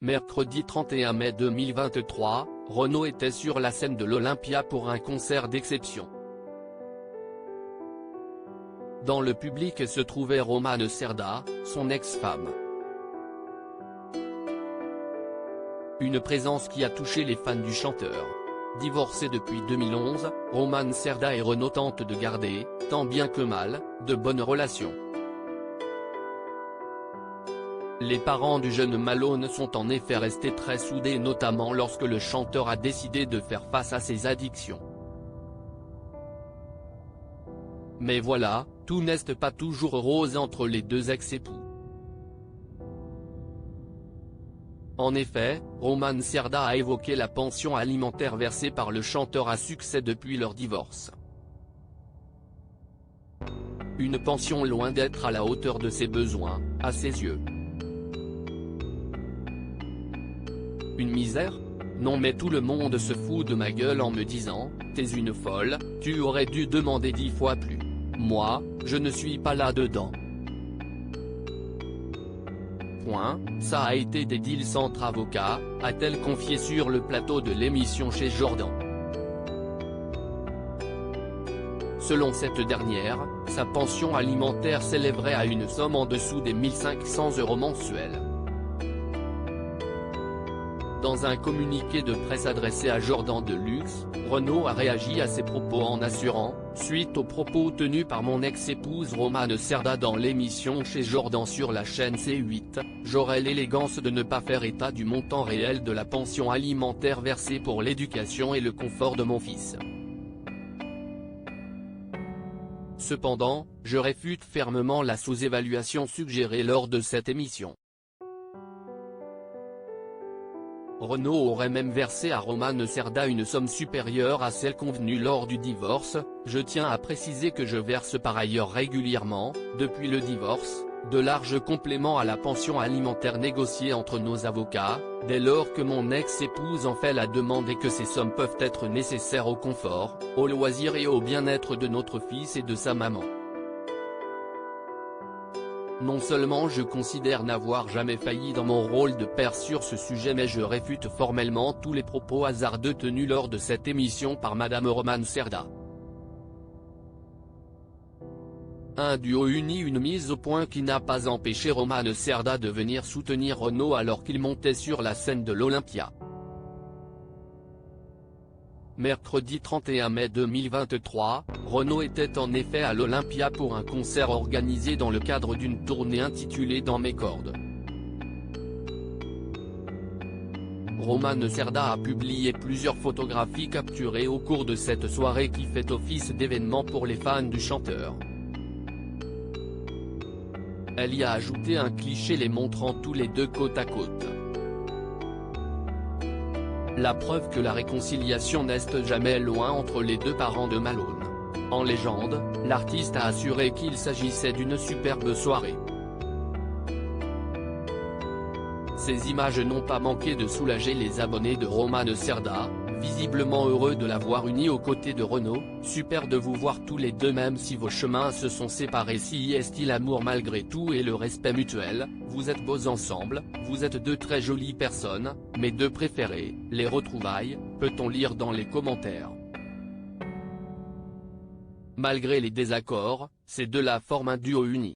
Mercredi 31 mai 2023, Renaud était sur la scène de l'Olympia pour un concert d'exception. Dans le public se trouvait Romane Cerda, son ex-femme. Une présence qui a touché les fans du chanteur. Divorcée depuis 2011, Romane Cerda et Renaud tentent de garder, tant bien que mal, de bonnes relations. Les parents du jeune Malone sont en effet restés très soudés, notamment lorsque le chanteur a décidé de faire face à ses addictions. Mais voilà, tout n'est pas toujours rose entre les deux ex-époux. En effet, Romane Cerda a évoqué la pension alimentaire versée par le chanteur à succès depuis leur divorce. Une pension loin d'être à la hauteur de ses besoins, à ses yeux. Une misère? Non, mais tout le monde se fout de ma gueule en me disant « T'es une folle, tu aurais dû demander 10 fois plus. Moi, je ne suis pas là-dedans. » Ça a été des deals entre avocats, a-t-elle confié sur le plateau de l'émission chez Jordan. Selon cette dernière, sa pension alimentaire s'élèverait à une somme en dessous des 1 500 € mensuels. Dans un communiqué de presse adressé à Jordan de Luxe, Renaud a réagi à ses propos en assurant, suite aux propos tenus par mon ex-épouse Romane Cerda dans l'émission chez Jordan sur la chaîne C8, j'aurai l'élégance de ne pas faire état du montant réel de la pension alimentaire versée pour l'éducation et le confort de mon fils. Cependant, je réfute fermement la sous-évaluation suggérée lors de cette émission. Renaud aurait même versé à Romane Cerda une somme supérieure à celle convenue lors du divorce. Je tiens à préciser que je verse par ailleurs régulièrement, depuis le divorce, de larges compléments à la pension alimentaire négociée entre nos avocats, dès lors que mon ex-épouse en fait la demande et que ces sommes peuvent être nécessaires au confort, au loisir et au bien-être de notre fils et de sa maman. Non seulement je considère n'avoir jamais failli dans mon rôle de père sur ce sujet, mais je réfute formellement tous les propos hasardeux tenus lors de cette émission par Madame Romane Cerda. Un duo uni, une mise au point qui n'a pas empêché Romane Cerda de venir soutenir Renaud alors qu'il montait sur la scène de l'Olympia. Mercredi 31 mai 2023, Renaud était en effet à l'Olympia pour un concert organisé dans le cadre d'une tournée intitulée Dans mes cordes. Romane Cerda a publié plusieurs photographies capturées au cours de cette soirée qui fait office d'événement pour les fans du chanteur. Elle y a ajouté un cliché les montrant tous les deux côte à côte. La preuve que la réconciliation n'est jamais loin entre les deux parents de Malone. En légende, l'artiste a assuré qu'il s'agissait d'une superbe soirée. Ces images n'ont pas manqué de soulager les abonnés de Romane Cerda, visiblement heureux de la voir unie aux côtés de Renaud. Super de vous voir tous les deux même si vos chemins se sont séparés. Si est-il l'amour malgré tout et le respect mutuel, vous êtes beaux ensemble, vous êtes deux très jolies personnes, mes deux préférés, les retrouvailles, peut-on lire dans les commentaires. Malgré les désaccords, ces deux-là forment un duo uni.